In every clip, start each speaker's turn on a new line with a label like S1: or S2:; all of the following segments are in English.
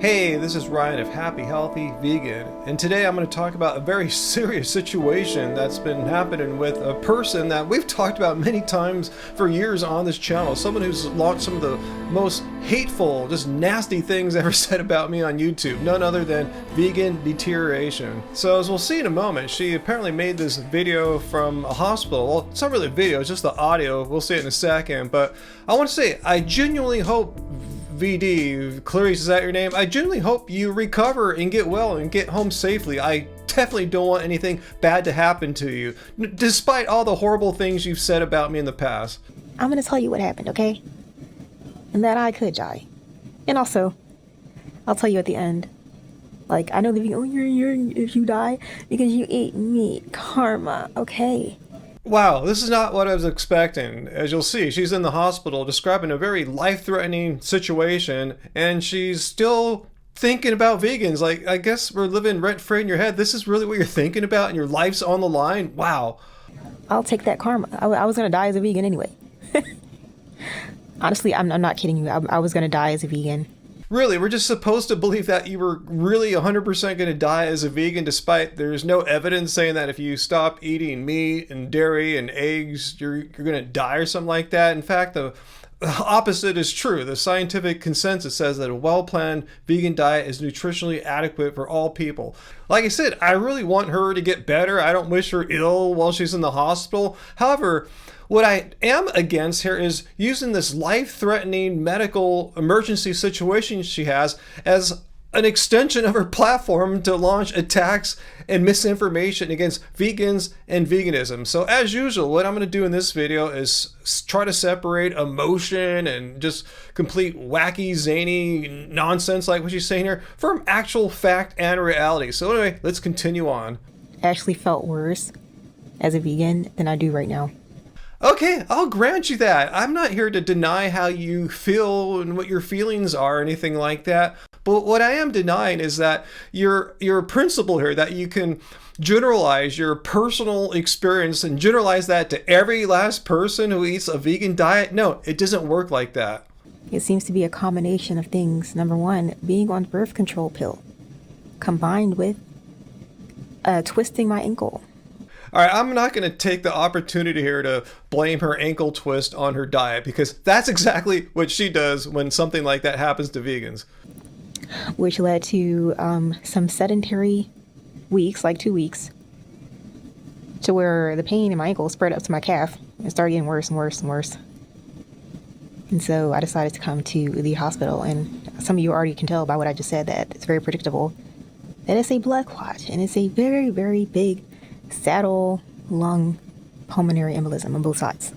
S1: Hey, this is Ryan of Happy Healthy Vegan, and today I'm going to talk about a very serious situation that's been happening with a person that we've talked about many times for years on this channel. Someone who's launched some of the most hateful, just nasty things ever said about me on YouTube. None other than Vegan Deterioration. So as we'll see in a moment, she apparently made this video from a hospital. Well, it's not really a video, it's just the audio. We'll see it in a second. But I want to say, I genuinely hope VD, Clarice, is that your name? I genuinely hope you recover and get well and get home safely. I definitely don't want anything bad to happen to you, despite all the horrible things you've said about me in the past.
S2: I'm gonna tell you what happened, okay? And that I could die. And also, I'll tell you at the end. Like, I know that if you die because you ate meat, karma, okay?
S1: Wow, this is not what I was expecting. As you'll see, she's in the hospital describing a very life-threatening situation, and she's still thinking about vegans. Like, I guess we're living rent-free in your head. This is really what you're thinking about, and your life's on the line? Wow.
S2: I'll take that karma. I was gonna die as a vegan anyway. Honestly, I'm not kidding you. I was gonna die as a vegan.
S1: Really, we're just supposed to believe that you were really 100% going to die as a vegan, despite there's no evidence saying that if you stop eating meat and dairy and eggs, you're going to die or something like that. In fact, the opposite is true. The scientific consensus says that a well-planned vegan diet is nutritionally adequate for all people. Like I said, I really want her to get better. I don't wish her ill while she's in the hospital. However, what I am against here is using this life-threatening medical emergency situation she has as an extension of her platform to launch attacks and misinformation against vegans and veganism. So as usual, what I'm going to do in this video is try to separate emotion and just complete wacky, zany nonsense like what she's saying here from actual fact and reality. So anyway, let's continue on.
S2: I actually felt worse as a vegan than I do right now.
S1: Okay, I'll grant you that. I'm not here to deny how you feel and what your feelings are or anything like that. But what I am denying is that your principle here, that you can generalize your personal experience and generalize that to every last person who eats a vegan diet. No, it doesn't work like that.
S2: It seems to be a combination of things. Number one, being on birth control pill, combined with twisting my ankle.
S1: All right, I'm not going to take the opportunity here to blame her ankle twist on her diet, because that's exactly what she does when something like that happens to vegans.
S2: Which led to some sedentary weeks, like 2 weeks, to where the pain in my ankle spread up to my calf and started getting worse and worse and worse. And so I decided to come to the hospital, and some of you already can tell by what I just said that it's very predictable that it's a blood clot, and it's a very, very big saddle lung pulmonary embolism on both sides.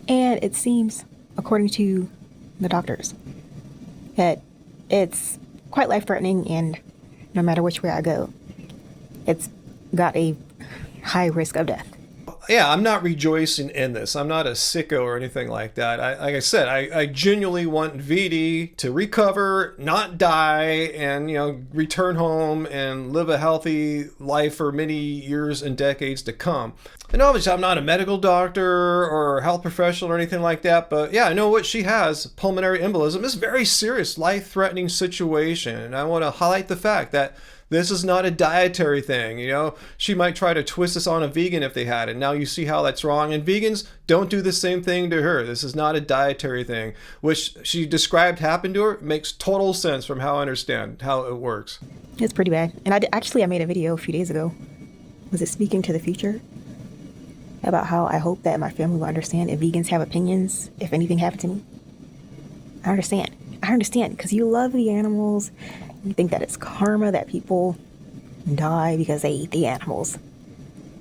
S2: And it seems, according to the doctors, that it's quite life-threatening, and no matter which way I go, it's got a high risk of death.
S1: Yeah, I'm not rejoicing in this. I'm not a sicko or anything like that. Like I said, I genuinely want VD to recover, not die, and return home and live a healthy life for many years and decades to come. And obviously, I'm not a medical doctor or health professional or anything like that, but yeah, I know what she has, pulmonary embolism. It's a very serious, life-threatening situation, and I want to highlight the fact that this is not a dietary thing. She might try to twist this on a vegan if they had it. Now you see how that's wrong. And vegans, don't do the same thing to her. This is not a dietary thing. Which she described happened to her makes total sense from how I understand how it works.
S2: It's pretty bad. And I made a video a few days ago. Was it Speaking to the Future? About how I hope that my family will understand if vegans have opinions, if anything happened to me. I understand because you love the animals. You think that it's karma that people die because they eat the animals.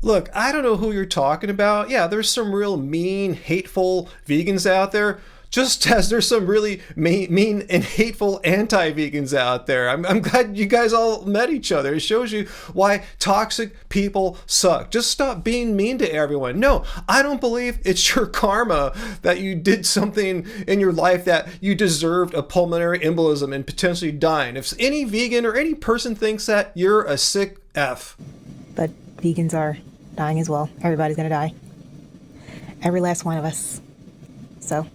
S1: Look, I don't know who you're talking about. Yeah, there's some real mean, hateful vegans out there, just as there's some really mean and hateful anti-vegans out there. I'm glad you guys all met each other. It shows you why toxic people suck. Just stop being mean to everyone. No, I don't believe it's your karma that you did something in your life that you deserved a pulmonary embolism and potentially dying. If any vegan or any person thinks that, you're a sick F.
S2: But vegans are dying as well. Everybody's gonna die. Every last one of us. So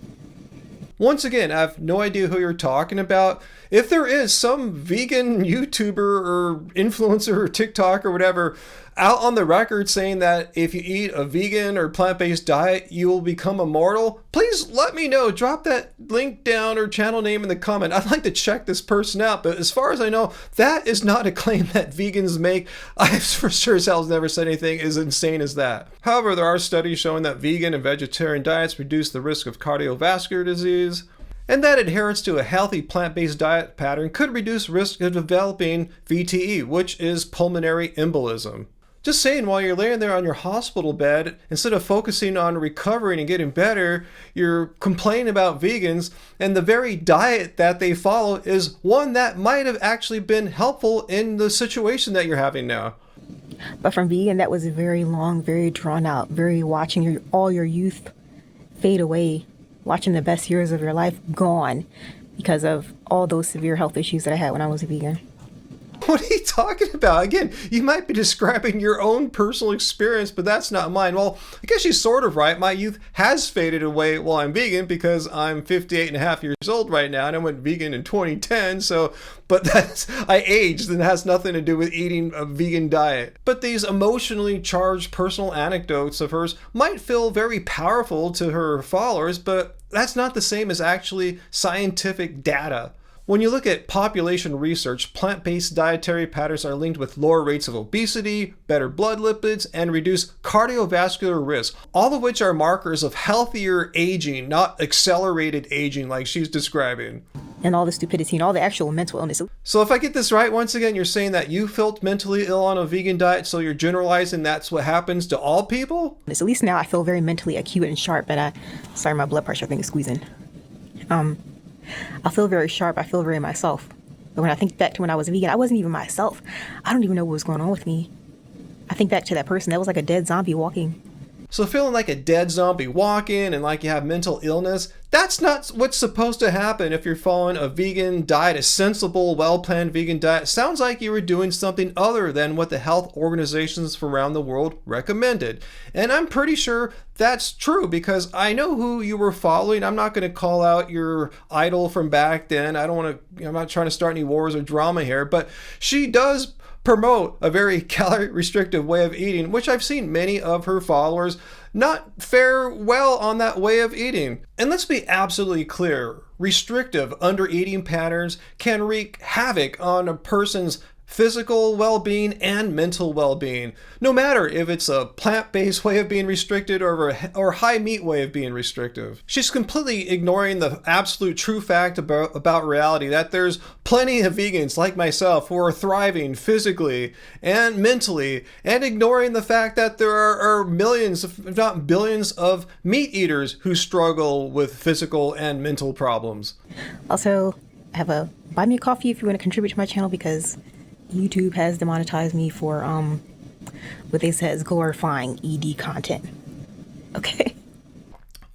S1: Once again, I have no idea who you're talking about. if there is some vegan YouTuber or influencer or TikTok or whatever out on the record saying that if you eat a vegan or plant-based diet, you will become immortal, please let me know. Drop that link down or channel name in the comment. I'd like to check this person out, but as far as I know, that is not a claim that vegans make. I for sure as hell never said anything as insane as that. However, there are studies showing that vegan and vegetarian diets reduce the risk of cardiovascular disease, and that adherence to a healthy plant-based diet pattern could reduce risk of developing VTE, which is pulmonary embolism. Just saying, while you're laying there on your hospital bed, instead of focusing on recovering and getting better, you're complaining about vegans, and the very diet that they follow is one that might have actually been helpful in the situation that you're having now.
S2: But from vegan, that was very long, very drawn out, very watching all your youth fade away, watching the best years of your life gone because of all those severe health issues that I had when I was a vegan.
S1: What are you talking about? Again, you might be describing your own personal experience, but that's not mine. Well, I guess she's sort of right. My youth has faded away while I'm vegan because I'm 58 and a half years old right now, and I went vegan in 2010, but I aged, and it has nothing to do with eating a vegan diet. But these emotionally charged personal anecdotes of hers might feel very powerful to her followers, but that's not the same as actually scientific data. When you look at population research, plant-based dietary patterns are linked with lower rates of obesity, better blood lipids, and reduced cardiovascular risk, all of which are markers of healthier aging, not accelerated aging like she's describing.
S2: And all the stupidity and all the actual mental illness.
S1: So if I get this right, once again, you're saying that you felt mentally ill on a vegan diet, so you're generalizing that's what happens to all people?
S2: At least now I feel very mentally acute and sharp, but sorry, my blood pressure I think is squeezing. I feel very sharp. I feel very myself. But when I think back to when I was a vegan, I wasn't even myself. I don't even know what was going on with me. I think back to that person that was like a dead zombie walking.
S1: So feeling like a dead zombie walking and like you have mental illness, that's not what's supposed to happen if you're following a vegan diet, a sensible, well-planned vegan diet. Sounds like you were doing something other than what the health organizations from around the world recommended. And I'm pretty sure that's true because I know who you were following. I'm not going to call out your idol from back then. I'm not trying to start any wars or drama here, but she does promote a very calorie restrictive way of eating, which I've seen many of her followers not fare well on that way of eating. And let's be absolutely clear, restrictive under eating patterns can wreak havoc on a person's physical well-being and mental well-being, no matter if it's a plant-based way of being restricted or a high-meat way of being restrictive. She's completely ignoring the absolute true fact about reality, that there's plenty of vegans like myself who are thriving physically and mentally, and ignoring the fact that there are millions, if not billions, of meat eaters who struggle with physical and mental problems.
S2: Also, I have a buy me a coffee if you want to contribute to my channel because YouTube has demonetized me for what they said is glorifying ED content. Okay.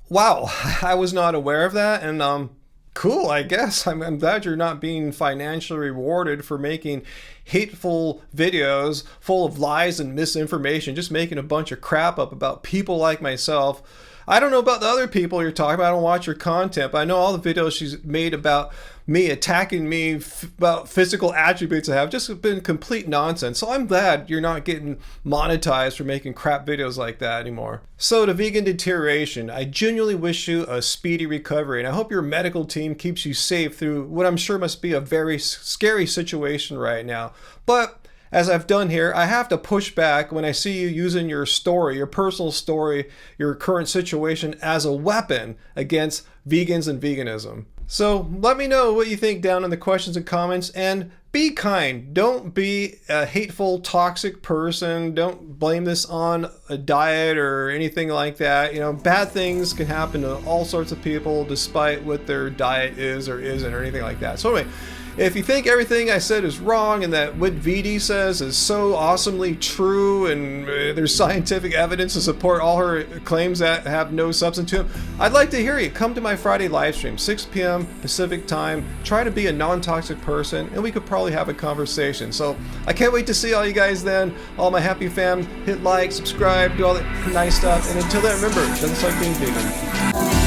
S1: Wow, I was not aware of that, and cool, I guess. I'm glad you're not being financially rewarded for making hateful videos full of lies and misinformation, just making a bunch of crap up about people like myself. I don't know about the other people you're talking about. I don't watch your content, but I know all the videos she's made about me attacking me about physical attributes I have just been complete nonsense. So I'm glad you're not getting monetized for making crap videos like that anymore. So to vegan deterioration, I genuinely wish you a speedy recovery, and I hope your medical team keeps you safe through what I'm sure must be a very scary situation right now. But as I've done here, I have to push back when I see you using your story, your personal story, your current situation as a weapon against vegans and veganism. So let me know what you think down in the questions and comments, and be kind. Don't be a hateful, toxic person. Don't blame this on a diet or anything like that. You know, bad things can happen to all sorts of people despite what their diet is or isn't or anything like that. So anyway, if you think everything I said is wrong and that what VD says is so awesomely true and there's scientific evidence to support all her claims that have no substance to them, I'd like to hear you. Come to my Friday live stream, 6 p.m. Pacific time. Try to be a non-toxic person and we could probably have a conversation. So I can't wait to see all you guys then. All my happy fam, hit like, subscribe, do all that nice stuff. And until then, remember, it doesn't suck being vegan.